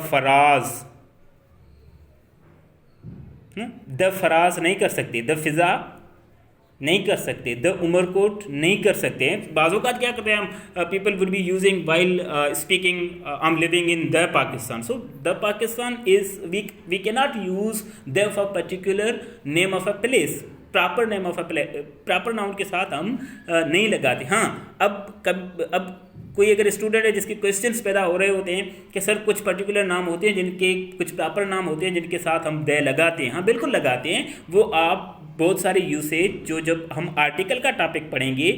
Faraz, the Faraz नहीं कर सकते, द फिज़ा नहीं कर सकते, द उमरकोट नहीं कर सकते हैं। बाज़ों का क्या करते हैं हम, people would be using while speaking I am living in the Pakistan. So the Pakistan is we can not use the of a particular name of a place, proper name of a place, proper noun के साथ हम नहीं लगाते। हाँ, अब कोई अगर student है जिसके क्वेश्चंस पैदा हो रहे होते हैं कि सर कुछ पर्टिकुलर नाम होते हैं जिनके, कुछ प्रॉपर नाम होते हैं जिनके साथ हम द लगाते हैं। हाँ बिल्कुल लगाते हैं, वो आप बहुत सारे यूसेज जो जब हम आर्टिकल का टॉपिक पढ़ेंगे,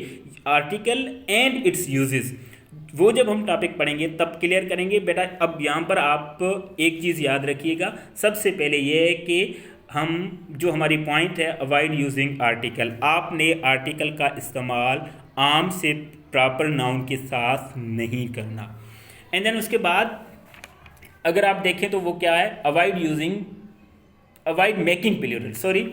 आर्टिकल एंड इट्स यूजेस, वो जब हम टॉपिक पढ़ेंगे तब क्लियर करेंगे बेटा। अब यहाँ पर आप एक चीज़ याद रखिएगा, सबसे पहले ये है कि हम जो हमारी पॉइंट है अवॉइड यूजिंग आर्टिकल, आपने आर्टिकल का इस्तेमाल आम से प्रॉपर नाउन के साथ नहीं करना। एंड देन उसके बाद अगर आप देखें तो वो क्या है, avoid making plural, sorry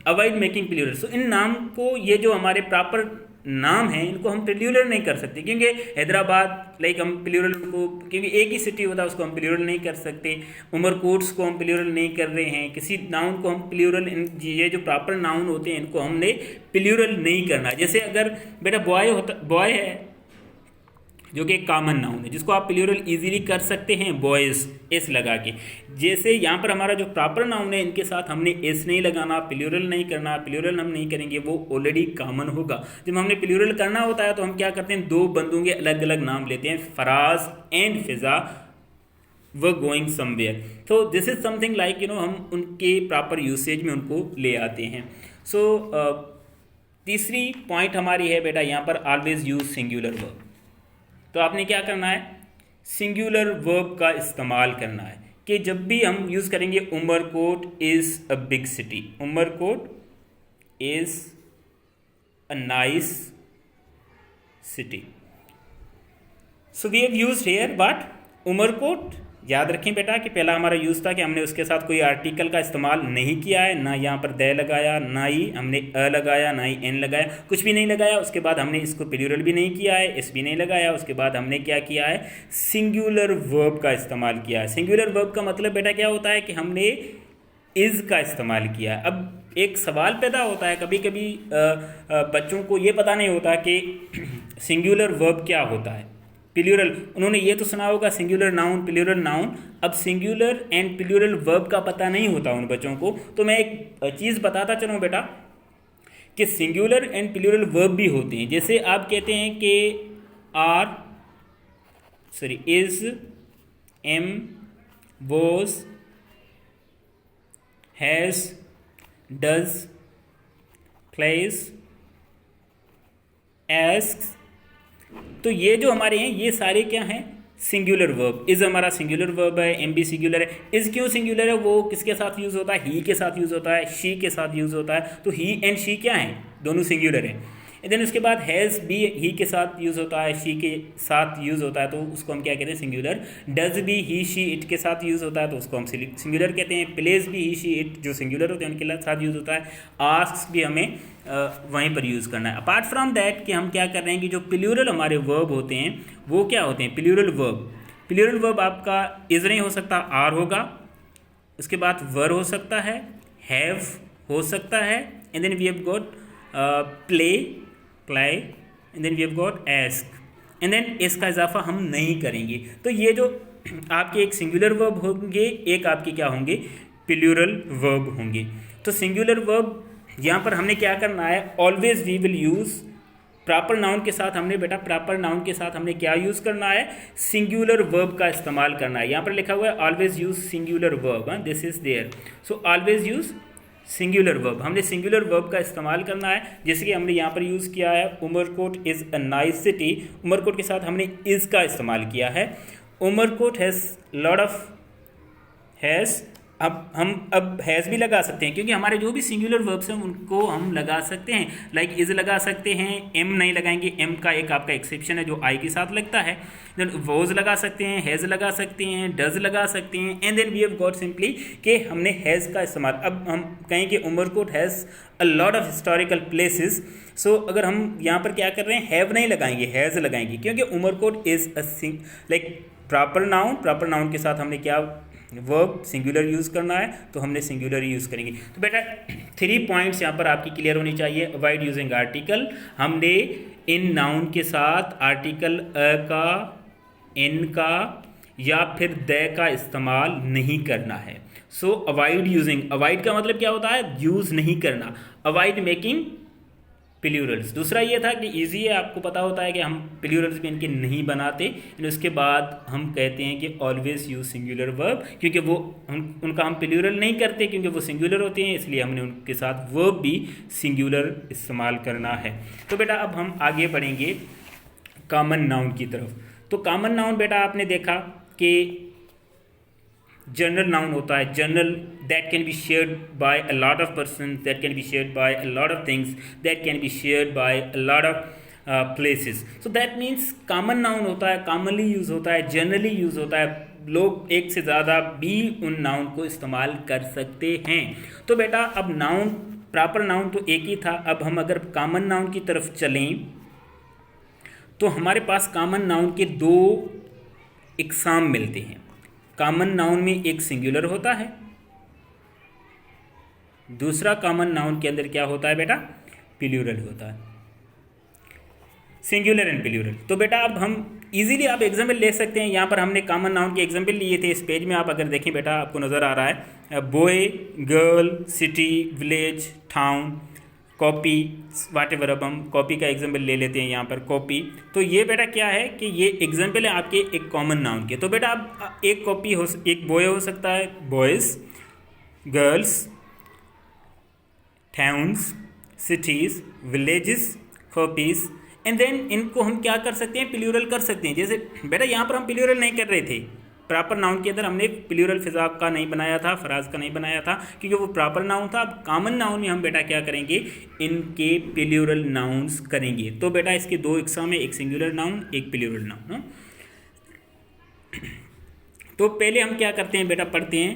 avoid making plural. So इन नाम को, ये जो हमारे प्रॉपर नाम है इनको हम प्लूरल नहीं कर सकते, क्योंकि हैदराबाद लाइक हम प्लूरल को, क्योंकि एक ही सिटी होता है उसको हम प्लूरल नहीं कर सकते। उमरकोट्स को हम प्लूरल नहीं कर रहे हैं, किसी नाउन को हम प्लूरल, ये जो प्रॉपर नाउन होते हैं इनको हमने प्लूरल नहीं करना। जैसे अगर बेटा बॉय है जो कि एक कॉमन नाउन है जिसको आप प्लूरल इजीली कर सकते हैं, बॉयज़ एस लगा के। जैसे यहाँ पर हमारा जो प्रॉपर नाउन है इनके साथ हमने एस नहीं लगाना, प्लूरल नहीं करना, प्लूरल हम नहीं करेंगे, वो ऑलरेडी कॉमन होगा। जब हमने प्लूरल करना होता है तो हम क्या करते हैं, दो बंदों के अलग अलग नाम लेते हैं, फराज एंड फिज़ा व गोइंग समवेयर। तो दिस इज समथिंग लाइक हम उनके प्रॉपर यूसेज में उनको ले आते हैं। सो तीसरी पॉइंट हमारी है बेटा यहाँ पर ऑलवेज यूज सिंगुलर वर्ब। तो आपने क्या करना है, सिंगुलर वर्ब का इस्तेमाल करना है कि जब भी हम यूज़ करेंगे Umarkot is a big city, Umarkot is a nice city. So we have used here what, Umarkot. याद रखें बेटा कि पहला हमारा यूज़ था कि हमने उसके साथ कोई आर्टिकल का इस्तेमाल नहीं किया है, ना यहाँ पर द लगाया, ना ही हमने अ लगाया, ना ही एन लगाया, कुछ भी नहीं लगाया। उसके बाद हमने इसको प्लूरल भी नहीं किया है, एस भी नहीं लगाया। उसके बाद हमने क्या किया है, सिंगुलर वर्ब का इस्तेमाल किया है। सिंगुलर वर्ब का मतलब बेटा क्या होता है कि हमने इज़ का इस्तेमाल किया। अब एक सवाल पैदा होता है, कभी कभी बच्चों को ये पता नहीं होता कि सिंगुलर वर्ब क्या होता है, प्लूरल। उन्होंने ये तो सुना होगा सिंगुलर नाउन, प्लूरल नाउन। अब सिंगुलर एंड प्लूरल वर्ब का पता नहीं होता उन बच्चों को। तो मैं एक चीज़ बताता चलूँ बेटा कि सिंगुलर एंड प्लूरल वर्ब भी होते हैं। जैसे आप कहते हैं कि is, am, was, has, does, plays, asks. तो ये जो हमारे हैं ये सारे क्या हैं, सिंगुलर वर्ब। इज़ हमारा सिंगुलर वर्ब है, एम भी सिंगुलर है। इज़ क्यों सिंगुलर है, वो किसके साथ यूज़ होता है, ही के साथ यूज़ होता है, शी के साथ यूज़ होता है। तो ही एंड शी क्या है, दोनों सिंगुलर हैं। देन उसके बाद हैज़ भी ही के साथ यूज़ होता है, शी के साथ यूज़ होता है, तो उसको हम क्या कहते हैं, सिंगुलर। डज भी ही शी इट के साथ यूज़ होता है, तो उसको हम सिंगुलर कहते हैं। प्लेस भी ही शी इट जो सिंगुलर होते हैं उनके साथ यूज़ होता है। आस्क्स भी हमें वहीं पर यूज़ करना है। अपार्ट फ्रॉम दैट कि हम क्या कर रहे हैं कि जो प्लूरल हमारे वर्ब होते हैं वो क्या होते हैं, प्लूरल वर्ब। प्लूरल वर्ब आपका इज़ नहीं हो सकता, आर होगा। उसके बाद वर हो सकता है, हैव हो सकता है, and then we have got play, and then we have got ask, and then इसका इजाफा हम नहीं करेंगे। तो ये जो आपके एक सिंगुलर वर्ब होंगे, एक आपके क्या होंगे, प्लूरल वर्ब होंगे। तो सिंगुलर वर्ब यहाँ पर हमने क्या करना है, always we will use proper noun के साथ, हमने बेटा प्रॉपर नाउन के साथ हमने क्या यूज़ करना है, सिंगुलर वर्ब का इस्तेमाल करना है। यहाँ पर लिखा हुआ है always use singular verb, this is there. So always use singular verb, हमने सिंगुलर वर्ब का इस्तेमाल करना है। जैसे कि हमने यहाँ पर यूज़ किया है Umarkot is a nice city, Umarkot के साथ हमने इज़ का इस्तेमाल किया है। Umarkot has lot of has, अब हैज़ भी लगा सकते हैं क्योंकि हमारे जो भी सिंगुलर वर्ब्स हैं उनको हम लगा सकते हैं। लाइक इज़ लगा सकते हैं, एम नहीं लगाएंगे, एम का एक आपका एक्सेप्शन है जो आई के साथ लगता है। देन वोज लगा सकते हैं, हैज़ लगा सकते हैं, डज लगा सकते हैं, and then we have got simply कि हमने हैज़ का इस्तेमाल। अब हम कहें कि Umarkot has a lot of historical places. So अगर हम यहाँ पर क्या कर रहे हैं, हैव नहीं लगाएंगे, हैज़ लगाएंगे क्योंकि Umarkot is a like proper noun के साथ हमने क्या वर्ब सिंगुलर यूज़ करना है, तो हमने सिंगुलर यूज़ करेंगे। तो बेटा 3 पॉइंट्स यहाँ पर आपकी क्लियर होनी चाहिए। अवॉइड यूजिंग आर्टिकल, हमने इन नाउन के साथ आर्टिकल अ का, इन का या फिर द का इस्तेमाल नहीं करना है। सो अवॉइड यूजिंग, अवॉइड का मतलब क्या होता है, यूज़ नहीं करना। Avoid making Plurals. दूसरा ये था कि इजी है, आपको पता होता है कि हम प्लूरल्स भी इनके नहीं बनाते। उसके बाद हम कहते हैं कि ऑलवेज यूज सिंगुलर वर्ब, क्योंकि वो उनका हम प्लूरल नहीं करते क्योंकि वो सिंगुलर होते हैं, इसलिए हमने उनके साथ वर्ब भी सिंगुलर इस्तेमाल करना है। तो बेटा अब हम आगे बढ़ेंगे कॉमन नाउन की तरफ। तो कॉमन नाउन बेटा आपने देखा कि जनरल नाउन होता है, general, that can be shared by a lot of person, that can be shared by a lot of things, that can be shared by a lot of places. So that means common noun होता है, commonly use होता है, generally use होता है, लोग एक से ज़्यादा भी उन नाउन को इस्तेमाल कर सकते हैं। तो बेटा अब नाउन, प्रॉपर नाउन तो एक ही था, अब हम अगर कॉमन नाउन की तरफ चलें तो हमारे पास कॉमन नाउन के 2 इकसाम मिलते हैं। कॉमन नाउन में एक सिंगुलर होता है, दूसरा कॉमन नाउन के अंदर क्या होता है बेटा, प्लूरल होता है, सिंगुलर एंड प्लूरल। तो बेटा अब हम इजीली आप एग्जाम्पल ले सकते हैं। यहाँ पर हमने कॉमन नाउन के एग्जाम्पल लिए थे। इस पेज में आप अगर देखें बेटा, आपको नज़र आ रहा है boy, girl, city, village, town, copy, whatever. अब हम कॉपी का एग्जाम्पल ले लेते हैं यहाँ पर, कॉपी। तो ये बेटा क्या है कि ये एग्जाम्पल है आपके एक कॉमन नाउन के। तो बेटा अब एक कॉपी हो, एक बॉय हो सकता है, boys, girls, towns, cities, villages, copies, and then इनको हम क्या कर सकते हैं, प्लूरल कर सकते हैं। जैसे बेटा यहाँ पर हम प्लूरल नहीं कर रहे थे, प्रॉपर नाउन के अंदर हमने प्लूरल फिजाक का नहीं बनाया था, फराज का नहीं बनाया था, क्योंकि वो प्रॉपर नाउन था। अब कॉमन नाउन में हम बेटा क्या करेंगे, इनके प्लूरल नाउन्स करेंगे। तो बेटा इसके 2 इकसाम है, एक सिंगुलर नाउन, एक प्लूरल नाउन। तो पहले हम क्या करते हैं बेटा, पढ़ते हैं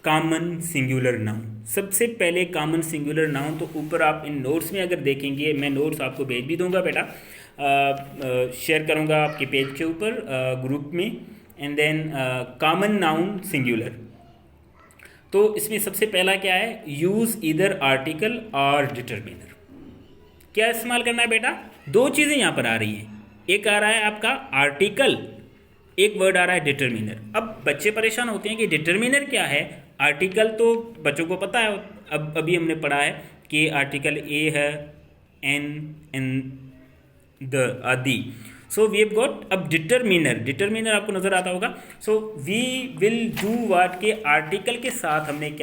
कॉमन सिंगुलर नाउन। सबसे पहले कॉमन सिंगुलर नाउन, तो ऊपर आप इन नोट्स में अगर देखेंगे, मैं नोट्स आपको भेज भी दूंगा बेटा, शेयर करूंगा आपके पेज के ऊपर ग्रुप में। And then common noun singular, तो इसमें सबसे पहला क्या है, यूज़ ईदर आर्टिकल और डिटरमिनर। क्या इस्तेमाल करना है बेटा, 2 चीज़ें यहाँ पर आ रही हैं, एक आ रहा है आपका आर्टिकल, एक वर्ड आ रहा है डिटरमिनर। अब बच्चे परेशान होते हैं कि डिटरमिनर क्या है। आर्टिकल तो बच्चों को पता है, अब अभी हमने पढ़ा है कि आर्टिकल ए है, एन, द आदि। सो वी हैव गॉट, अब डिटरमिनर आपको नजर आता होगा। So we will do what, के आर्टिकल के साथ हमने क्या